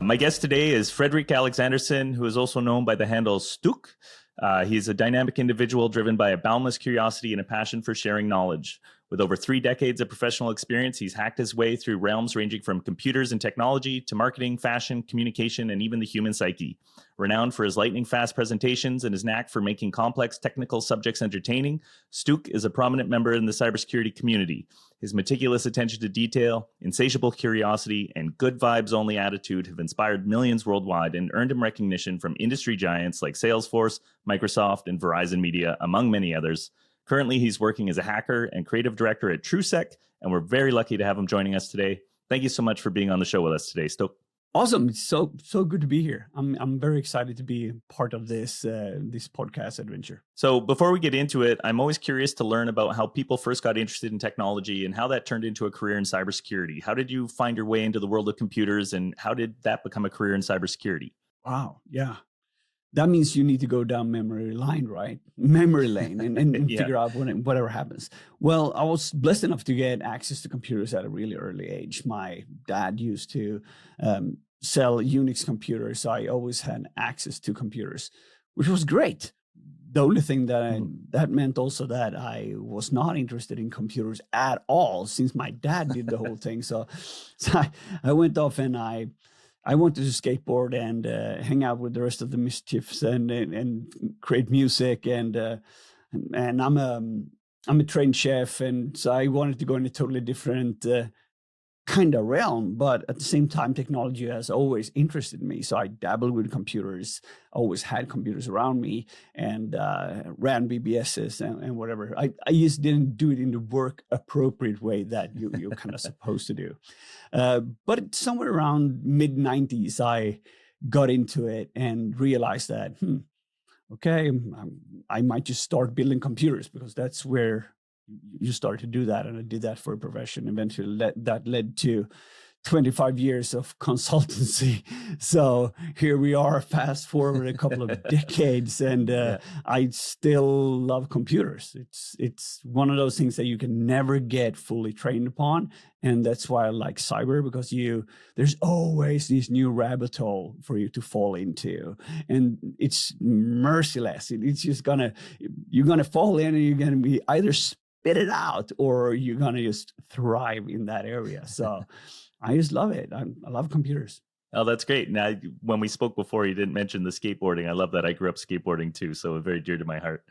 My guest today is Fredrik Alexandersson, who is also known by the handle STÖK. He's a dynamic individual driven by a boundless curiosity and a passion for sharing knowledge. With over 3 decades of professional experience, he's hacked his way through realms ranging from computers and technology to marketing, fashion, communication, and even the human psyche. Renowned for his lightning-fast presentations and his knack for making complex technical subjects entertaining, STÖK is a prominent member in the cybersecurity community. His meticulous attention to detail, insatiable curiosity, and good vibes-only attitude have inspired millions worldwide and earned him recognition from industry giants like Salesforce, Microsoft, and Verizon Media, among many others. Currently, he's working as a hacker and creative director at Truesec, and we're very lucky to have him joining us today. Thank you so much for being on the show with us today, STÖK. Awesome. It's so good to be here. I'm very excited to be part of this podcast adventure. So before we get into it, I'm always curious to learn about how people first got interested in technology and how that turned into a career in cybersecurity. How did you find your way into the world of computers, and how did that become a career in cybersecurity? Wow. Yeah. That means you need to go down memory lane, right? Memory lane and Yeah. figure out whatever happens. Well, I was blessed enough to get access to computers at a really early age. My dad used to sell Unix computers, so I always had access to computers, which was great. The only thing that meant also that I was not interested in computers at all, since my dad did the whole thing. So I went off and I wanted to skateboard and hang out with the rest of the mischiefs and create music and I'm a trained chef, and so I wanted to go in a totally different kind of realm. But at the same time, technology has always interested me, so I dabbled with computers. Always had computers around me and ran BBSs and whatever. I just didn't do it in the work appropriate way that you're kind of supposed to do. But somewhere around mid-90s, I got into it and realized that, okay, I might just start building computers, because that's where you start to do that. And I did that for a profession. Eventually, that led to 25 years of consultancy. So here we are, fast forward a couple of decades, and I still love computers. It's one of those things that you can never get fully trained upon. And that's why I like cyber, because there's always this new rabbit hole for you to fall into. And it's merciless. It's just you're gonna fall in, and you're gonna be either spit it out, or you're gonna just thrive in that area. So I just love it. I love computers. Oh, that's great. Now, when we spoke before, you didn't mention the skateboarding. I love that. I grew up skateboarding too, so very dear to my heart.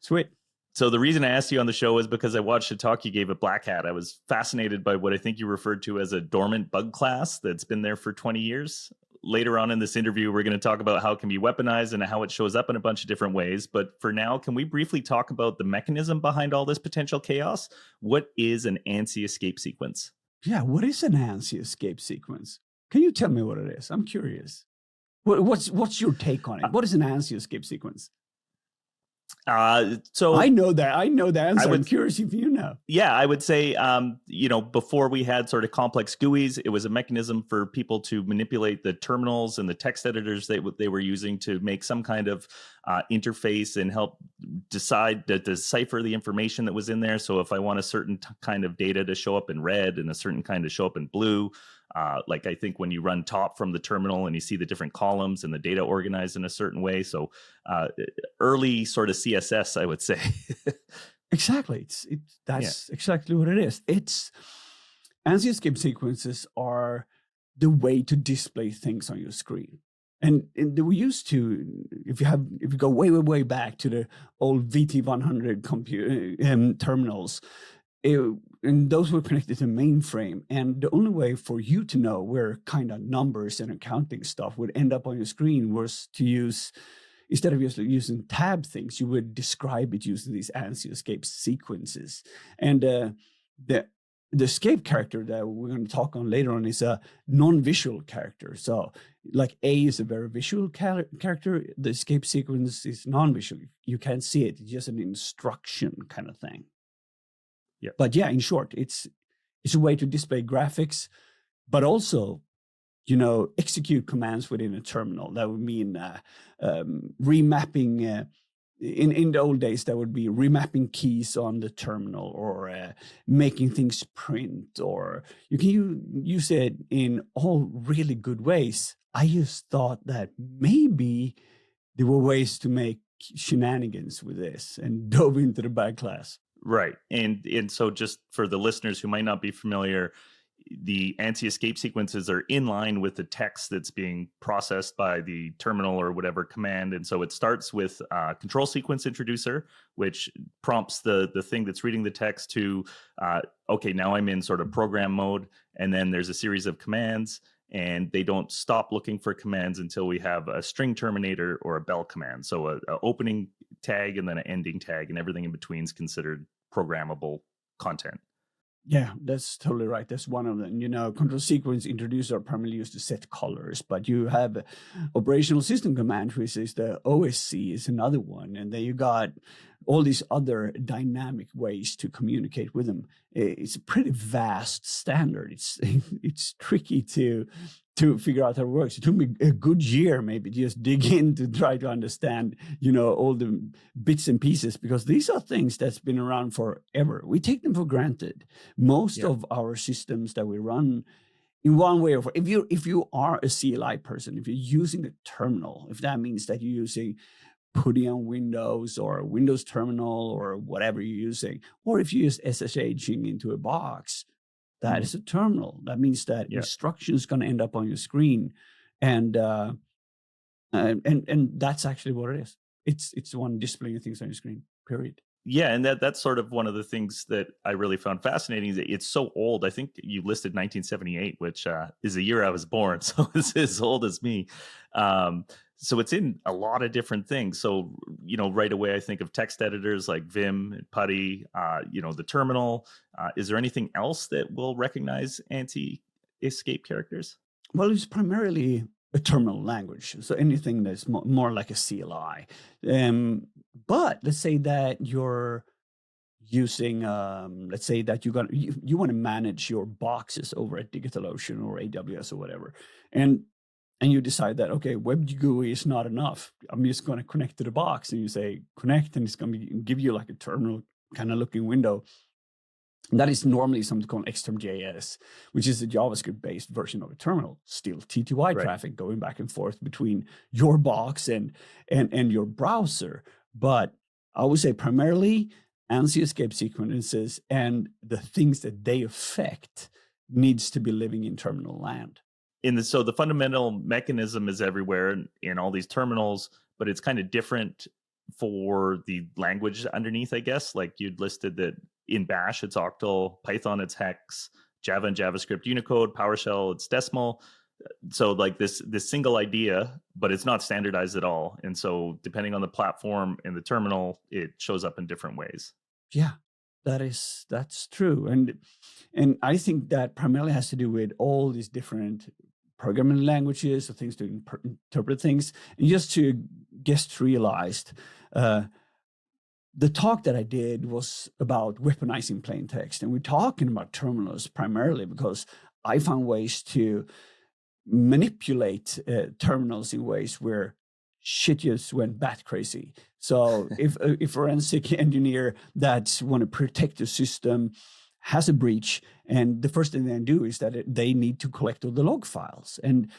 Sweet. So the reason I asked you on the show is because I watched a talk you gave at Black Hat. I was fascinated by what I think you referred to as a dormant bug class that's been there for 20 years. Later on in this interview, we're going to talk about how it can be weaponized and how it shows up in a bunch of different ways. But for now, can we briefly talk about the mechanism behind all this potential chaos? What is an ANSI escape sequence? Yeah, what is an ANSI escape sequence? Can you tell me what it is? I'm curious. What's your take on it? What is an ANSI escape sequence? So I know that. I know the answer. I'm curious if you know. Yeah, I would say, before we had sort of complex GUIs, it was a mechanism for people to manipulate the terminals and the text editors they were using to make some kind of interface and help decide to decipher the information that was in there. So if I want a certain kind of data to show up in red and a certain kind to show up in blue, like I think when you run top from the terminal and you see the different columns and the data organized in a certain way. So early sort of CSS, I would say. Exactly. That's exactly what it is. ANSI escape sequences are the way to display things on your screen. And we used to, if you go way back to the old VT100 terminals, and those were connected to mainframe. And the only way for you to know where kind of numbers and accounting stuff would end up on your screen was to use, instead of just using tab things, you would describe it using these ANSI escape sequences. And the escape character that we're going to talk on later on is a non-visual character. So like A is a very visual character. The escape sequence is non-visual. You can't see it. It's just an instruction kind of thing. Yeah. But yeah, in short, it's a way to display graphics, but also, execute commands within a terminal. That would mean remapping in the old days, that would be remapping keys on the terminal, or making things print, or you can use it in all really good ways. I just thought that maybe there were ways to make shenanigans with this, and dove into the back class. Right. And so just for the listeners who might not be familiar, the ANSI escape sequences are in line with the text that's being processed by the terminal or whatever command. And so it starts with control sequence introducer, which prompts the thing that's reading the text to, okay, now I'm in sort of program mode. And then there's a series of commands, and they don't stop looking for commands until we have a string terminator or a bell command. So a opening tag and then an ending tag, and everything in between is considered programmable content. Yeah, that's totally right. That's one of them. Control sequence introducer are primarily used to set colors, but you have operational system command, which is the OSC, is another one. And then you got all these other dynamic ways to communicate with them. It's a pretty vast standard. It's tricky to figure out how it works. It took me a good year maybe to just dig in to try to understand, all the bits and pieces, because these are things that's been around forever. We take them for granted. Most of our systems that we run, in one way or if you are a CLI person, if you're using a terminal, if that means that you're using PuTTY on Windows or Windows Terminal or whatever you're using, or if you use SSHing into a box, that is a terminal. That means that instruction is going to end up on your screen, and that's actually what it is. It's the one displaying things on your screen. Period. Yeah, and that's sort of one of the things that I really found fascinating. Is it's so old. I think you listed 1978, which is the year I was born, so it's as old as me. So it's in a lot of different things. So, right away I think of text editors like Vim and PuTTY, the terminal. Is there anything else that will recognize anti-escape characters? Well, it's primarily a terminal language. So anything that's more like a CLI. But let's say that you're using, let's say that you want to manage your boxes over at DigitalOcean or AWS or whatever. And you decide that, okay, Web GUI is not enough. I'm just going to connect to the box, and you say connect, and it's going to give you like a terminal kind of looking window. And that is normally something called Xterm.js, which is a JavaScript-based version of a terminal. Still TTY traffic going back and forth between your box and your browser. But I would say primarily ANSI escape sequences and the things that they affect needs to be living in terminal land. So the fundamental mechanism is everywhere in all these terminals, but it's kind of different for the language underneath, I guess. Like you'd listed that in Bash, it's octal, Python, it's hex, Java and JavaScript, Unicode, PowerShell, it's decimal. So like this single idea, but it's not standardized at all. And so depending on the platform and the terminal, it shows up in different ways. Yeah, that's true. And I think that primarily has to do with all these different programming languages or things to interpret things. And just to get realized, the talk that I did was about weaponizing plain text. And we're talking about terminals primarily because I found ways to manipulate terminals in ways where shit just went bat crazy. So if a forensic engineer that want to protect the system has a breach, and the first thing they do is that they need to collect all the log files. And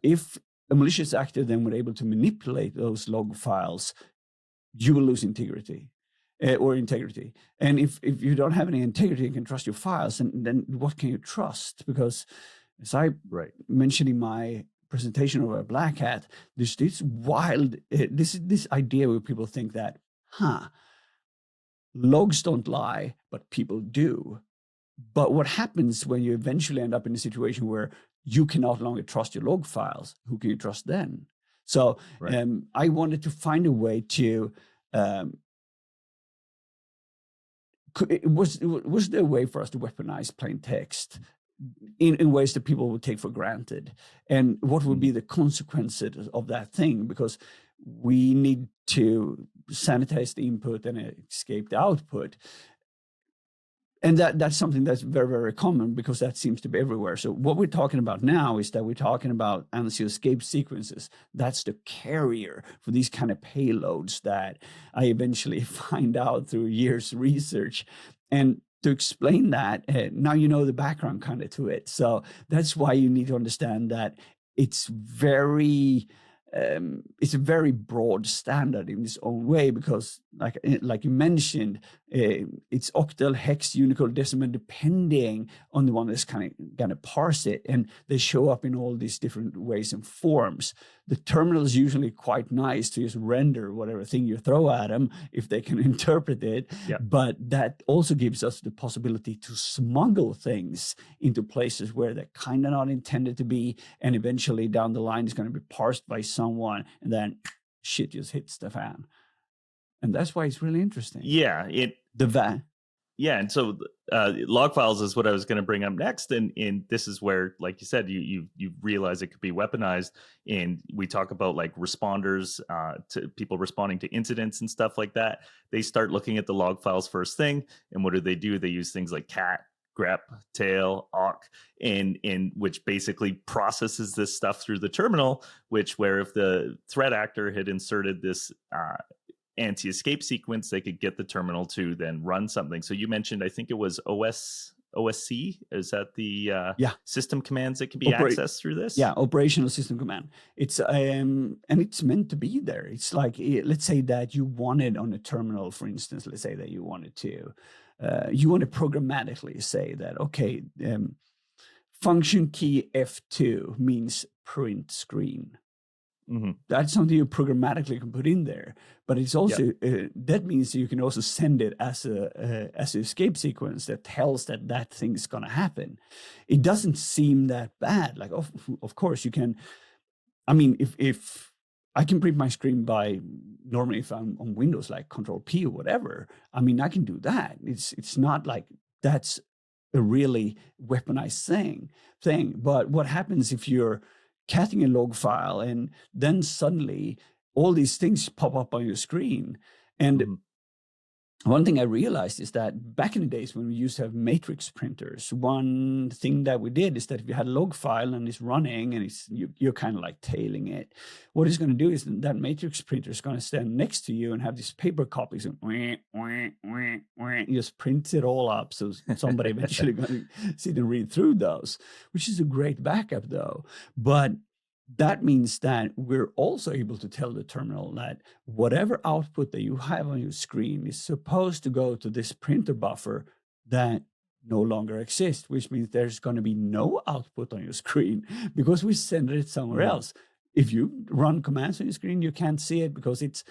if a malicious actor then were able to manipulate those log files, you will lose integrity. And if you don't have any integrity and can trust your files, then what can you trust? Because as I mentioned in my presentation of a Black Hat, there's this wild, this idea where people think that, logs don't lie, but people do. But what happens when you eventually end up in a situation where you can no longer trust your log files? Who can you trust then? So I wanted to find a way to, was there a way for us to weaponize plain text in ways that people would take for granted? And what would be the consequences of that thing? Because we need to sanitize the input and escape the output. And that's something that's very, very common because that seems to be everywhere. So what we're talking about now is that we're talking about anti-escape sequences. That's the carrier for these kind of payloads that I eventually find out through years of research. And to explain that, now you know the background kind of to it. So that's why you need to understand that it's a very broad standard in its own way, because like you mentioned, it's octal, hex, Unicode, decimal, depending on the one that's kind of going to parse it, and they show up in all these different ways and forms. The terminal is usually quite nice to just render whatever thing you throw at them if they can interpret it. Yeah. But that also gives us the possibility to smuggle things into places where they're kind of not intended to be, and eventually down the line it's going to be parsed by someone, and then shit just hits the fan. And that's why it's really interesting. Yeah, Yeah, and so log files is what I was going to bring up next, and this is where, like you said, you realize it could be weaponized, and we talk about like responders to people responding to incidents and stuff like that. They start looking at the log files first thing, and what do? They use things like cat, grep, tail, awk, and which basically processes this stuff through the terminal. Where if the threat actor had inserted this anti-escape sequence, they could get the terminal to then run something. So you mentioned, I think it was OSC. Is that the system commands that can be accessed through this? Yeah, operational system command. It's and it's meant to be there. It's like, let's say that you wanted on a terminal, for instance, let's say that you wanted to programmatically say that, okay, function key F2 means print screen. Mm-hmm. That's something you programmatically can put in there, but it's also that means you can also send it as an escape sequence that tells that thing's going to happen. It doesn't seem that bad. Like of course you can. I mean, if I can print my screen by normally if I'm on Windows like Control P or whatever, I mean I can do that. It's not like that's a really weaponized thing. But what happens if you're catting a log file and then suddenly all these things pop up on your screen? And one thing I realized is that back in the days when we used to have matrix printers, one thing that we did is that if you had a log file and it's running and you're kind of like tailing it, what it's going to do is that matrix printer is going to stand next to you and have these paper copies and just print it all up. So somebody eventually going to sit and read through those, which is a great backup though. But that means that we're also able to tell the terminal that whatever output that you have on your screen is supposed to go to this printer buffer that no longer exists, which means there's going to be no output on your screen because we send it somewhere else. If you run commands on your screen, you can't see it because it's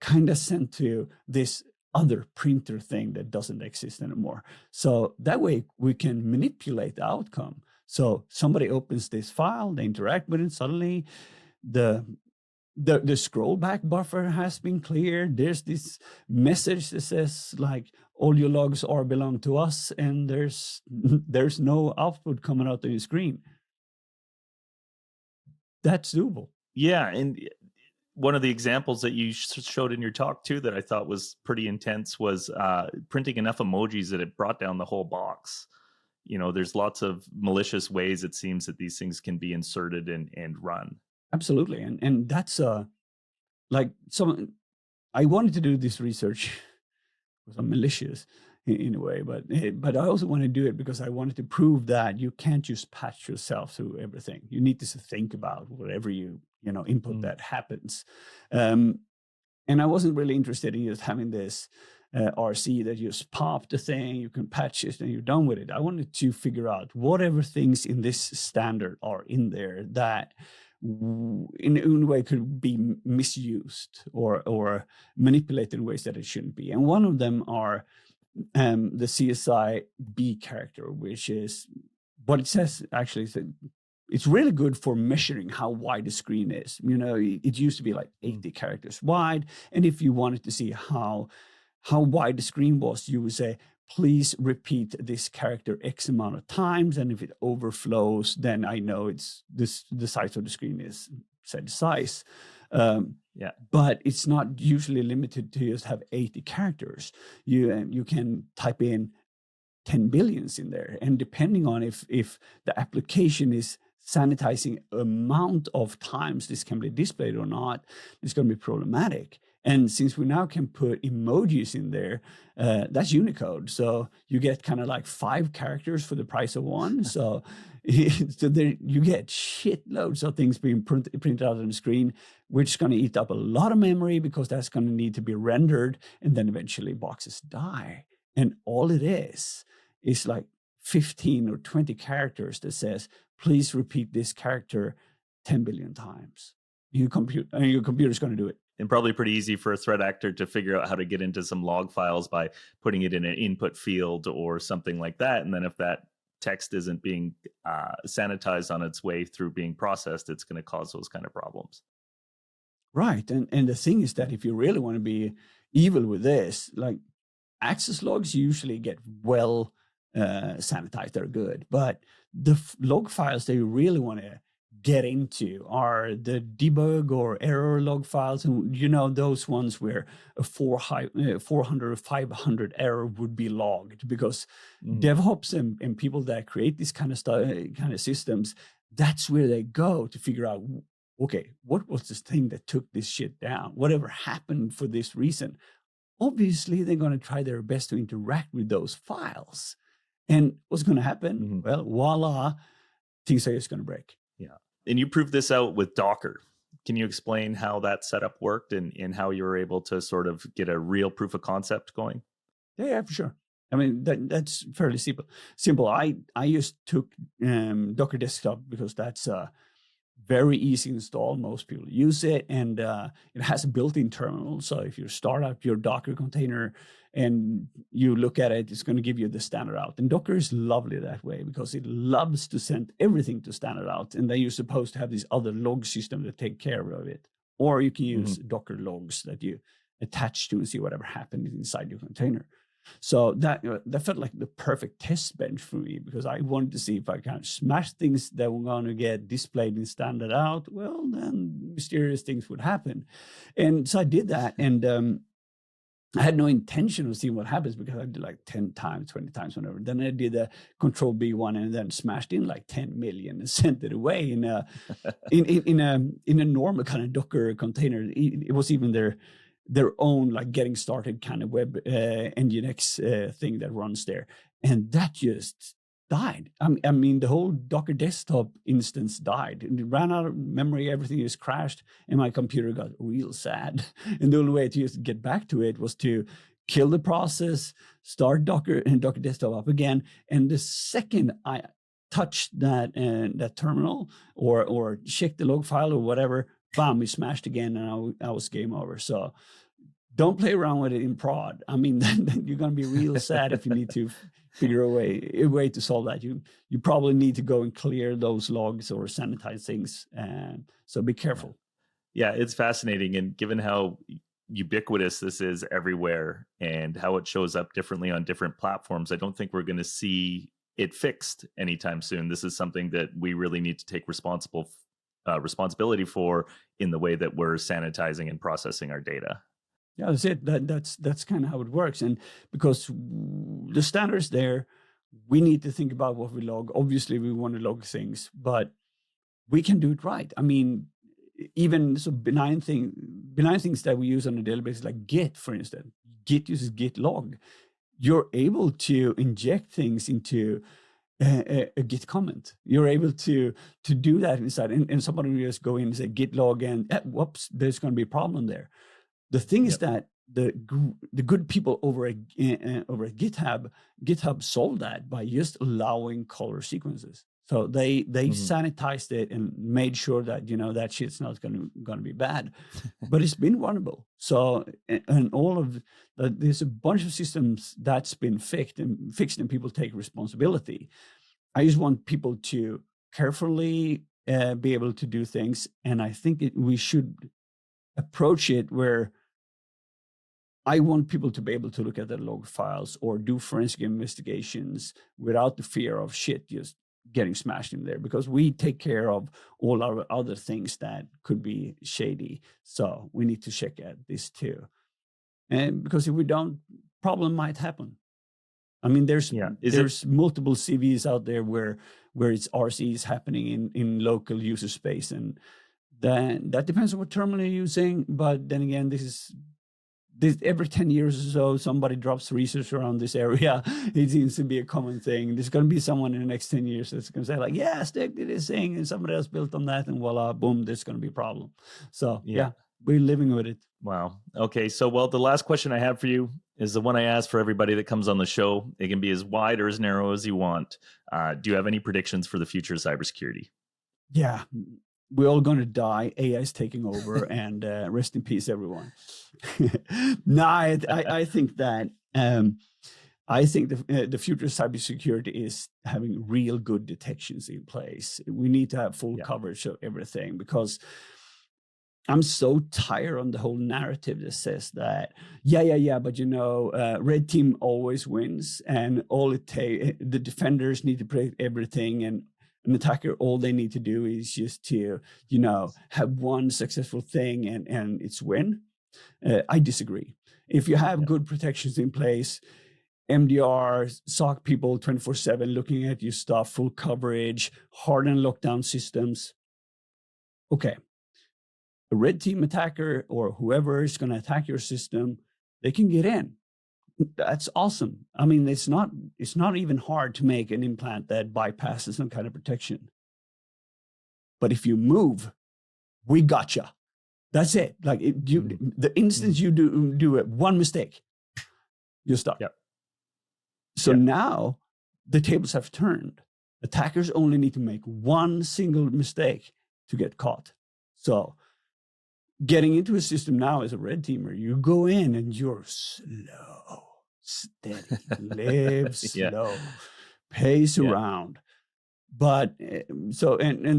kind of sent to this other printer thing that doesn't exist anymore. So that way we can manipulate the outcome. So somebody opens this file, they interact with it, suddenly the scroll back buffer has been cleared. There's this message that says like all your logs belong to us, and there's no output coming out of your screen. That's doable. Yeah, and one of the examples that you showed in your talk too that I thought was pretty intense was printing enough emojis that it brought down the whole box. There's lots of malicious ways it seems that these things can be inserted and run. Absolutely. And that's I wanted to do this research because I'm malicious in a way, but I also want to do it because I wanted to prove that you can't just patch yourself through everything. You need to think about whatever you input that happens. And I wasn't really interested in just having this RC that you just pop the thing, you can patch it, and you're done with it. I wanted to figure out whatever things in this standard are in there that in a way could be misused or manipulated in ways that it shouldn't be. And one of them are the CSI B character, which is what it says actually. It's really good for measuring how wide the screen is. It used to be like 80 characters wide. And if you wanted to see how wide the screen was, you would say, please repeat this character X amount of times. And if it overflows, then I know it's the size of the screen is said size. But it's not usually limited to just have 80 characters. You can type in 10 billions in there. And depending on if the application is sanitizing amount of times this can be displayed or not, it's going to be problematic. And since we now can put emojis in there, that's Unicode. So you get kind of like 5 characters for the price of 1. So, so there, you get shitloads of things being printed out on the screen, which is going to eat up a lot of memory because that's going to need to be rendered. And then eventually boxes die. And all it is like 15 or 20 characters that says, please repeat this character 10 billion times. Your computer's going to do it. And probably pretty easy for a threat actor to figure out how to get into some log files by putting it in an input field or something like that. And then if that text isn't being sanitized on its way through being processed, it's going to cause those kind of problems. Right. And the thing is that if you really want to be evil with this, like access logs usually get well sanitized. They're good. But the log files that you really want to get into are the debug or error log files, and those ones where a 400 or 500 error would be logged, because DevOps and people that create this kind of systems, that's where they go to figure out, okay, what was this thing that took this shit down? Whatever happened for this reason? Obviously, they're going to try their best to interact with those files. And what's going to happen? Well, voila, things are just going to break. Yeah. And you proved this out with Docker. Can you explain how that setup worked and how you were able to sort of get a real proof of concept going? Yeah, for sure. I mean, that's fairly simple. I just took Docker Desktop because that's very easy to install. Most people use it, and it has a built-in terminal. So if you start up your Docker container and you look at it, it's going to give you the standard out. And Docker is lovely that way because it loves to send everything to standard out. And then you're supposed to have this other log system that take care of it. Or you can use Docker logs that you attach to and see whatever happened inside your container. So that felt like the perfect test bench for me, because I wanted to see if I can smash things that were going to get displayed in standard out. Well, then mysterious things would happen. And so I did that. And I had no intention of seeing what happens, because I did like 10 times, 20 times, whatever. Then I did a control B one and then smashed in like 10 million and sent it away in a normal kind of Docker container. It was even their own like getting started kind of web Nginx thing that runs there. And that just died. I mean, the whole Docker Desktop instance died. And it ran out of memory, everything just crashed, and my computer got real sad. And the only way to just get back to it was to kill the process, start Docker Desktop up again. And the second I touched that terminal or checked the log file or whatever, bam, we smashed again, and I was game over. So don't play around with it in prod. I mean, then you're going to be real sad if you need to figure a way to solve that. You probably need to go and clear those logs or sanitize things. So be careful. Yeah, it's fascinating. And given how ubiquitous this is everywhere and how it shows up differently on different platforms, I don't think we're going to see it fixed anytime soon. This is something that we really need to take responsibility for in the way that we're sanitizing and processing our data. Yeah, that's it. That's kind of how it works. And because the standards there, we need to think about what we log. Obviously, we want to log things, but we can do it right. I mean, even so benign things that we use on a daily basis, like Git, for instance. Git uses Git log. You're able to inject things into a Git comment. You're able to do that inside, and somebody will just go in and say Git log, and whoops, there's going to be a problem there. The thing is that the good people over at GitHub solved that by just allowing color sequences. So they sanitized it and made sure that that shit's not going to be bad, but it's been runnable. So and all of there's a bunch of systems that's been fixed and people take responsibility. I just want people to carefully be able to do things, and I think we should approach it where I want people to be able to look at their log files or do forensic investigations without the fear of shit just getting smashed in there, because we take care of all our other things that could be shady. So we need to check at this too. And because if we don't, problem might happen. I mean, there's Yeah. multiple CVs out there where it's RC is happening in local user space, and that depends on what terminal you're using. But then again, this every 10 years or so, somebody drops research around this area. It seems to be a common thing. There's going to be someone in the next 10 years that's going to say like, yeah, STÖK did this thing and somebody else built on that, and voila, boom, there's going to be a problem. So yeah, we're living with it. Wow. Okay. So, well, the last question I have for you is the one I ask for everybody that comes on the show. It can be as wide or as narrow as you want. Do you have any predictions for the future of cybersecurity? Yeah, we're all going to die. AI is taking over, and rest in peace, everyone. No, I think that I think the future of cybersecurity is having real good detections in place. We need to have full coverage of everything, because I'm so tired on the whole narrative that says that, but red team always wins, and all the defenders need to protect everything, and an attacker, all they need to do is just to, have one successful thing and it's win. I disagree. If you have good protections in place, MDR, SOC people 24/7 looking at your stuff, full coverage, hardened lockdown systems, okay. A red team attacker or whoever is going to attack your system, they can get in. That's awesome. I mean, it's not even hard to make an implant that bypasses some kind of protection. But if you move, we gotcha. That's it. Like the instant you do it, one mistake, you're stuck. Yep. So now the tables have turned. Attackers only need to make one single mistake to get caught. So getting into a system now as a red teamer, you go in and you're slow, steady, live slow, pace around. But and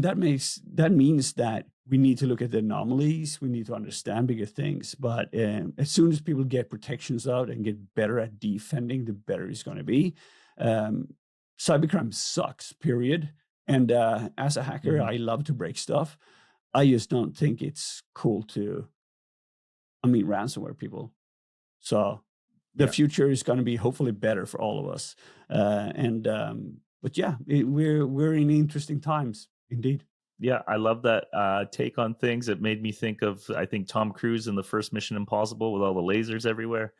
that means that we need to look at the anomalies. We need to understand bigger things. But as soon as people get protections out and get better at defending, the better it's going to be. Cybercrime sucks, period. And as a hacker, I love to break stuff. I just don't think it's cool to, ransomware people. So the future is going to be hopefully better for all of us. But yeah, we're in interesting times indeed. Yeah, I love that take on things. It made me think of, I think, Tom Cruise in the first Mission Impossible with all the lasers everywhere.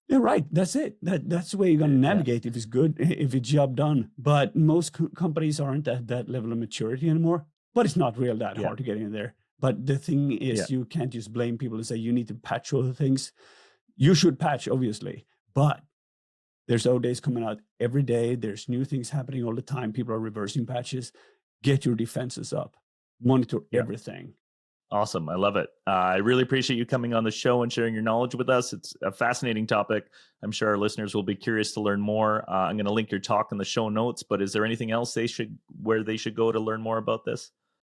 Yeah, right. That's it. That's the way you're going to navigate if it's good, if it's job done. But most companies aren't at that level of maturity anymore. But it's not real that hard to get in there. But the thing is, you can't just blame people and say you need to patch all the things. You should patch, obviously. But there's updates coming out every day. There's new things happening all the time. People are reversing patches. Get your defenses up. Monitor everything. Awesome. I love it. I really appreciate you coming on the show and sharing your knowledge with us. It's a fascinating topic. I'm sure our listeners will be curious to learn more. I'm going to link your talk in the show notes, but is there anything else where they should go to learn more about this?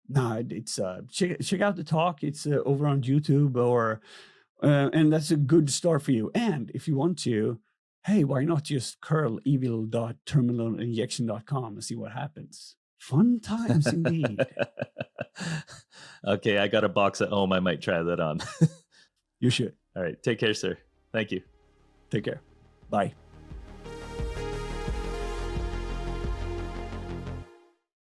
No, it's check out the talk. It's over on YouTube and that's a good start for you. And if you want to, hey, why not just curl evil.terminalinjection.com and see what happens? Fun times indeed. Okay, I got a box at home. I might try that on. You should. All right. Take care, sir. Thank you. Take care. Bye.